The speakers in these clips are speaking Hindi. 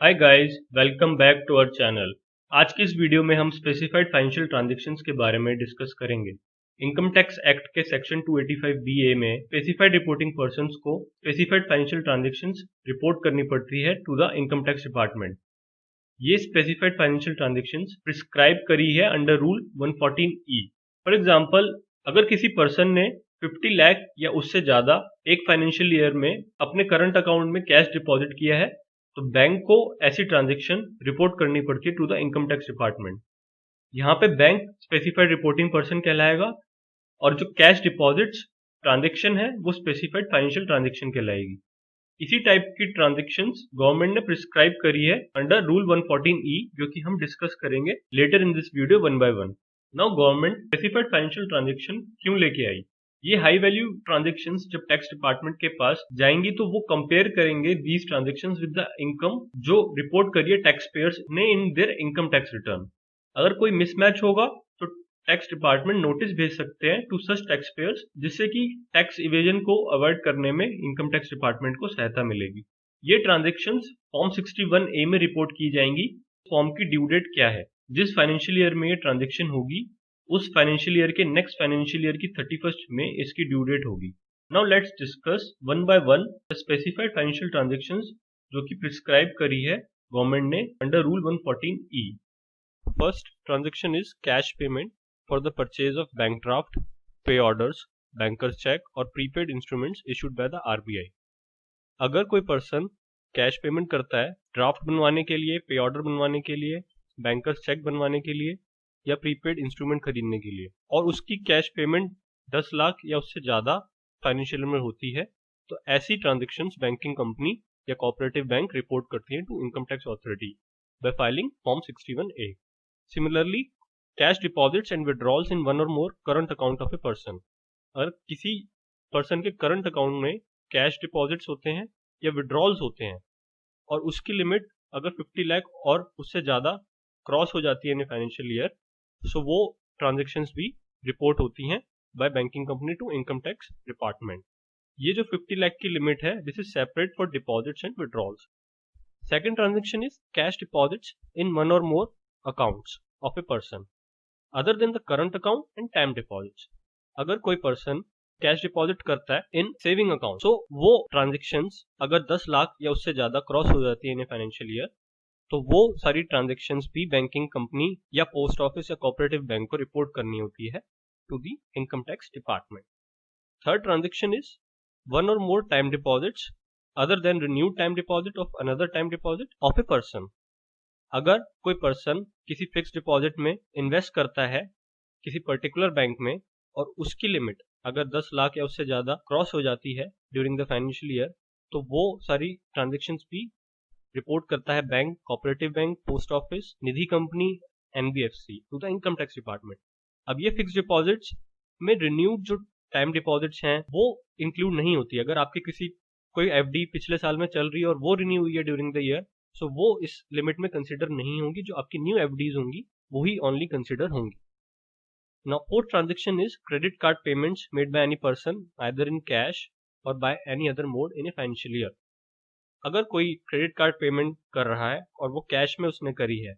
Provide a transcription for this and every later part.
Hi guys, welcome back to our channel. आज की इस वीडियो में हम स्पेसिफाइड फाइनेंशियल ट्रांजैक्शंस के बारे में डिस्कस करेंगे। इनकम टैक्स एक्ट के सेक्शन 285 BA में स्पेसिफाइड रिपोर्टिंग पर्सन्स को स्पेसिफाइड फाइनेंशियल ट्रांजैक्शंस रिपोर्ट करनी पड़ती है to the income tax department. ये स्पेसिफाइड फाइनेंशियल ट्रांजैक्शंस प्रिस्क्राइब करी है under rule 114E। For example, अगर किसी पर्सन ने 50 लाख या उससे ज़्यादा एक फाइनेंशियल ईयर में अपने करंट अकाउंट में कैश डिपॉजिट किया है, तो बैंक को ऐसी ट्रांजैक्शन रिपोर्ट करनी पड़ती है to the income tax department. यहाँ पे बैंक स्पेसिफाइड रिपोर्टिंग पर्सन कहलाएगा और जो कैश डिपॉजिट्स ट्रांजैक्शन है वो स्पेसिफाइड फाइनेंशियल ट्रांजैक्शन कहलाएगी। इसी टाइप की ट्रांजैक्शंस गवर्नमेंट ने प्रिस्क्राइब करी है अंडर रूल 114E, जो कि हम डिस्कस करेंगे later in this video one by one. Now government specified financial transaction क्यों लेके आई? ये हाई वैल्यू ट्रांजैक्शंस जब टैक्स डिपार्टमेंट के पास जाएंगी तो वो कंपेयर करेंगे these transactions with the income जो रिपोर्ट करिए टैक्स पेयर्स ने in their income tax return. अगर कोई मिसमैच होगा तो टैक्स डिपार्टमेंट नोटिस भेज सकते हैं टू सच टैक्स पेयर्स, जिससे कि टैक्स इवेजन को अवॉइड करने में इनकम टैक्स डिपार्टमेंट को सहायता मिलेगी। ये ट्रांजैक्शंस फॉर्म 61A में रिपोर्ट की जाएंगी। फॉर्म की ड्यू डेट क्या है? जिस फाइनेंशियल ईयर में ये ट्रांजैक्शन होगी उस फाइनेंशियल ईयर के नेक्स्ट फाइनेंशियल ईयर की 31st में इसकी ड्यू डेट होगी। Now let's discuss one by one the specified financial transactions जो कि प्रिस्क्राइब करी है गवर्नमेंट ने under rule 114E। First transaction is cash payment for the purchase of bank draft, pay orders, banker's check और prepaid instruments issued by the RBI। अगर कोई पर्सन कैश पेमेंट करता है ड्राफ्ट बनवाने के लिए, पे ऑर्डर बनवाने के लिए, बैंकर्स चेक बनवाने के लिए या प्रीपेड इंस्ट्रूमेंट खरीदने के लिए, और उसकी कैश पेमेंट 10 लाख या उससे ज़्यादा फाइनेंशियल में होती है, तो ऐसी ट्रांजेक्शन्स बैंकिंग कंपनी या कोऑपरेटिव बैंक रिपोर्ट करती हैं to income tax authority by filing form 61A। Similarly, cash deposits and withdrawals in one or more current account of a person. अगर किसी पर्सन के करंट अकाउंट में कैश डिपॉजिट्स होते हैं या विड्रॉल्स होते हैं और उसकी लिमिट अगर 50 लाख और उससे ज़्यादा क्रॉस हो जाती है इन फाइनेंशियल ईयर, सो वो ट्रांजेक्शन्स भी रिपोर्ट होती हैं by banking company to income tax department. ये जो 50 लाख की लिमिट है, this is separate for deposits and withdrawals. Second transaction is cash deposits in one or more accounts of a person other than the current account and time deposits. अगर कोई पर्सन कैश डिपॉजिट करता है इन सेविंग अकाउंट, सो वो ट्रांजेक्शन्स अगर 10 लाख या उससे ज्यादा क्रॉस हो जाती है इन फाइनेंशियल ईयर, तो वो सारी ट्रांजेक्शन्स भी बैंकिंग कंपनी या पोस्ट ऑफिस या कोऑपरेटिव बैंक को रिपोर्ट करनी होती है to the income tax department. Third transaction is one or more time deposits other than renewed time deposit of another time deposit of a person. अगर कोई पर्सन किसी फिक्स डिपॉजिट में इन्वेस्ट करता है किसी पर्टिकुलर बैंक में और उसकी लिमिट अगर 10 लाख या उससे ज़्यादा क्रॉस हो जाती है ड्यूरिंग द फाइनेंशियल ईयर, तो वो सारी ट्रांजेक्शन्स भी रिपोर्ट करता है bank, cooperative bank, post office, Nidhi company, NBFC to the income tax department. अब ये फिक्स डिपॉजिट्स में रिन्यूड जो टाइम डिपॉजिट्स हैं वो इंक्लूड नहीं होती। अगर आपकी किसी कोई FD पिछले साल में चल रही है और वो रिन्यू हुई है ड्यूरिंग द ईयर, सो वो इस लिमिट में कंसिडर नहीं होंगी। जो आपकी न्यू FDs होंगी वही ओनली कंसिडर होंगी। Now fourth transaction is credit card payments made by any person either in cash or by any other mode in a financial year. अगर कोई क्रेडिट कार्ड पेमेंट कर रहा है और वो कैश में उसने करी है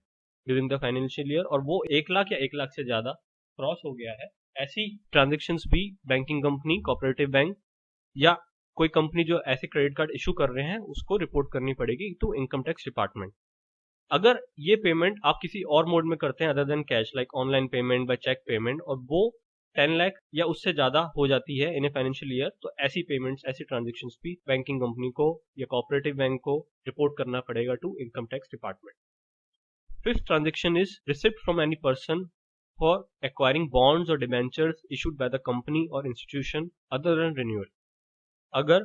ड्यूरिंग द फाइनेंशियल ईयर और वो 1 लाख या 1 लाख से ज़्यादा क्रॉस हो गया है, ऐसी ट्रांजेक्शन्स भी बैंकिंग कंपनी, कोऑपरेटिव बैंक या कोई कंपनी जो ऐसे क्रेडिट कार्ड इशू कर रहे हैं उसको रिपोर्ट करनी पड़ेगी टू इनकम टैक्स डिपार्टमेंट। अगर ये पेमेंट आप किसी और मोड में करते हैं other than cash, like online payment, by cheque payment, और वो 10 लाख या उससे ज़्यादा हो जाती है इन ए फाइनेंशियल ईयर, तो ऐसी पेमेंट्स, ऐसी ट्रांजेक्शन्स भी बैंकिंग कंपनी को या कोऑपरेटिव बैंक को रिपोर्ट करना पड़ेगा to income tax department. Fifth transaction is receipt from any person for acquiring bonds or debentures issued by the company or institution other than renewal. अगर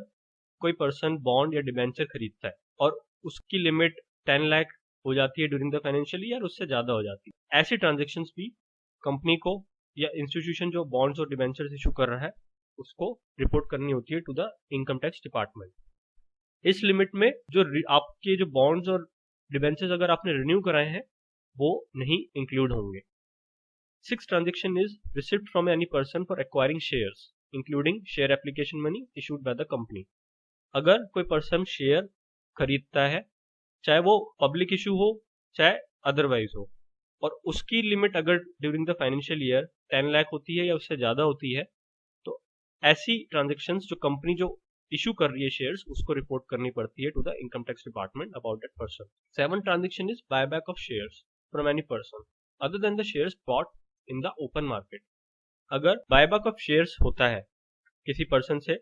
कोई पर्सन बॉन्ड या डिबेंचर खरीदता है और उसकी लिमिट 10 लाख हो जाती है ड्यूरिंग द फाइनेंशियल ईयर, उससे ज़्यादा हो जाती है, ऐसी ट्रांजेक्शन्स भी कंपनी को या इंस्टीट्यूशन जो बॉन्ड्स और डिबेंचर्स इशू कर रहा है उसको रिपोर्ट करनी होती है to the income tax department. इस लिमिट में जो आपके जो बॉन्ड्स और डिबेंचर्स अगर आपने रिन्यू कराए हैं वो नहीं इंक्लूड होंगे। Six transaction is receipt from any person for acquiring shares including share application money issued by the company. अगर कोई पर्सन शेयर खरीदता है चाहे वो पब्लिक इशू हो चाहे अदरवाइज हो, और उसकी लिमिट अगर during the financial year 10 lakh होती है या उससे ज़्यादा होती है, तो ऐसी ट्रांजेक्शन्स जो कंपनी जो इशू कर रही है शेयर्स उसको रिपोर्ट करनी पड़ती है to the income tax department about that person. 7 transaction is buyback of shares from any person other than the shares bought in the open market. अगर बायबैक ऑफ शेयर्स होता है किसी पर्सन से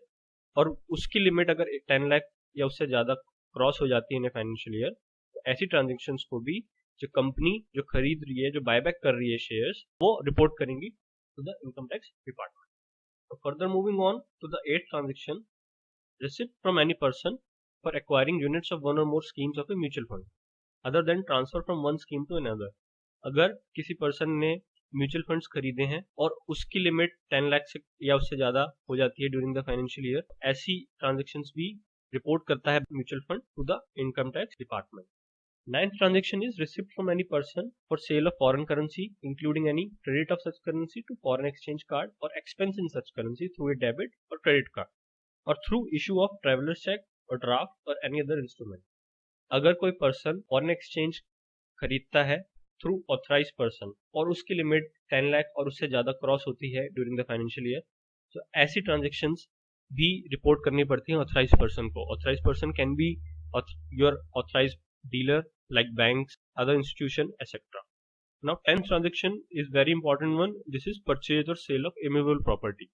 और उसकी लिमिट अगर 10 लाख या उससे ज़्यादा क्रॉस हो जाती है इन फाइनेंशियल ईयर, तो ऐसी ट्रांजेक्शन्स को भी जो कंपनी जो खरीद रही है, जो बायबैक कर रही है शेयर्स, वो रिपोर्ट करेंगी to the income tax department. So further moving on to the eighth transaction, receipt from any person for acquiring units of one or more schemes of a mutual fund, other than transfer from one scheme to another। अगर किसी पर्सन ने म्यूचुअल फंड्स खरीदे हैं और उसकी लिमिट 10 लाख से या उससे ज़्यादा हो जाती है ड्यूरिंग द फाइनेंशियल ईयर, ऐसी ट्रांजेक्शन्स भी रिपोर्ट करता है mutual fund to the income tax department. Ninth transaction is receipt from any person for sale of foreign currency, including any credit of such currency to foreign exchange card or expense in such currency through a debit or credit card, or through issue of traveler's check or draft or any other instrument। अगर कोई पर्सन फॉरेन एक्सचेंज खरीदता है थ्रू ऑथराइज पर्सन और उसकी लिमिट 10 लाख और उससे ज़्यादा क्रॉस होती है ड्यूरिंग द फाइनेंशियल ईयर, तो ऐसी ट्रांजेक्शन्स भी रिपोर्ट करनी पड़ती है ऑथराइज पर्सन को। Authorise person can be your authorise dealer like banks, other institution, etc. Now 10th transaction is very important one. This is purchase or sale of immovable property।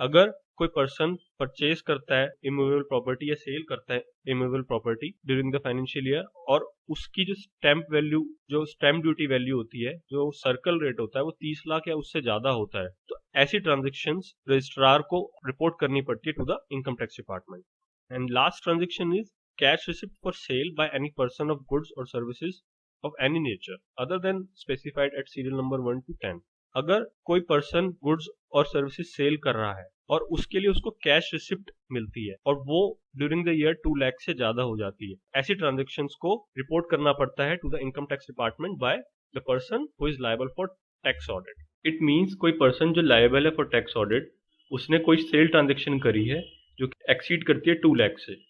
अगर कोई पर्सन परचेज करता है इमूवेबल प्रॉपर्टी या सेल करता है immovable property during the financial year, और उसकी जो स्टैंप वैल्यू, जो स्टैंप ड्यूटी वैल्यू होती है, जो सर्कल रेट होता है, वो 30 लाख या उससे ज्यादा होता है, तो ऐसी ट्रांजेक्शन्स रजिस्ट्रार को रिपोर्ट करनी पड़ती है to the income tax department. And last transaction is cash receipt for sale by any person of goods or services of any nature other than specified at serial number 1 to 10। अगर कोई पर्सन गुड्स और सर्विसेज सेल कर रहा है और उसके लिए उसको कैश रिसिप्ट मिलती है और वो ड्यूरिंग द ईयर 2 लाख से ज्यादा हो जाती है, ऐसी ट्रांजेक्शन्स को रिपोर्ट करना पड़ता है to the income tax department by the person who is liable for tax audit. It means कोई पर्सन जो लायबल है फॉर टैक्स ऑडिट, उसने कोई सेल ट्रांजेक्शन करी है जो एक्सीड करती है 2 लाख से,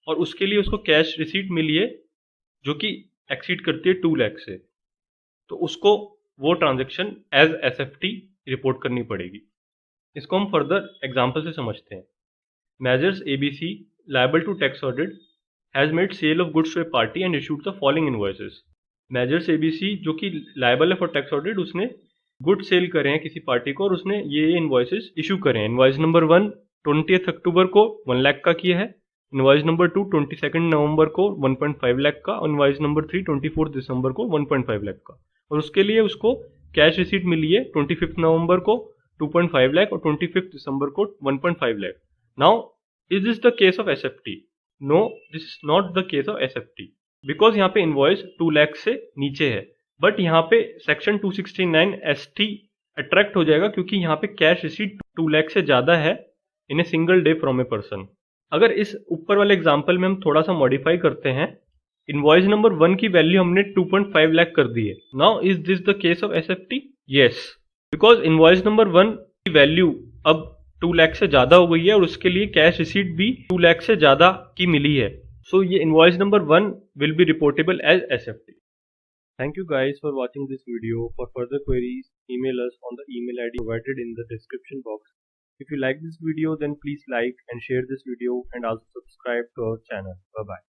और उसके लिए उसको कैश रिसीट मिली है जो कि एक्सीड करती है 2 लाख से, तो उसको वो ट्रांजेक्शन एज एसएफटी रिपोर्ट करनी पड़ेगी। इसको हम फर्दर एग्जांपल से समझते हैं। Messrs ABC liable to tax audit has made sale of goods to a party and issued the following invoices. Messrs ABC जो कि लायबल है फॉर टैक्स ऑडिट, उसने गुड सेल करे हैं किसी पार्टी को और उसने ये इनवॉइसेस इशू करे हैं। इनवॉइस नंबर 1 20 अक्टूबर को 1 लाख का किया है, इनवॉइस नंबर 2 22 नवंबर को 1.5 लाख का, और इनवॉइस नंबर 3 24 दिसंबर को 1.5 लाख का, और उसके लिए उसको कैश रिसीट मिली है 25 नवंबर को 2.5 लाख और 25 दिसंबर को 1.5 lakh. Now is this the case of SFT? No, this is not the case of SFT, because यहाँ पे इनवॉइस 2 लाख से नीचे है, बट यहाँ पे सेक्शन 269 एसटी अट्रैक्ट हो जाएगा क्योंकि यहाँ पे कैश रिसीट 2 लाख से ज्यादा है in a single day from a person. अगर इस ऊपर वाले एग्जांपल में हम थोड़ा सा मॉडिफाई करते हैं, इनवॉइस नंबर 1 की वैल्यू हमने 2.5 लाख कर दी है। Now is this the case of SFT? Yes, because invoice number 1 की वैल्यू अब 2 लाख से ज्यादा हो गई है और उसके लिए कैश रिसीट भी 2 लाख से ज्यादा की मिली है, सो ये invoice number 1 will be reportable as SFT. Thank you guys for watching this video. For further queries, email us on the email ID provided in the description box. If you like this video, then please like and share this video and also subscribe to our channel. Bye bye.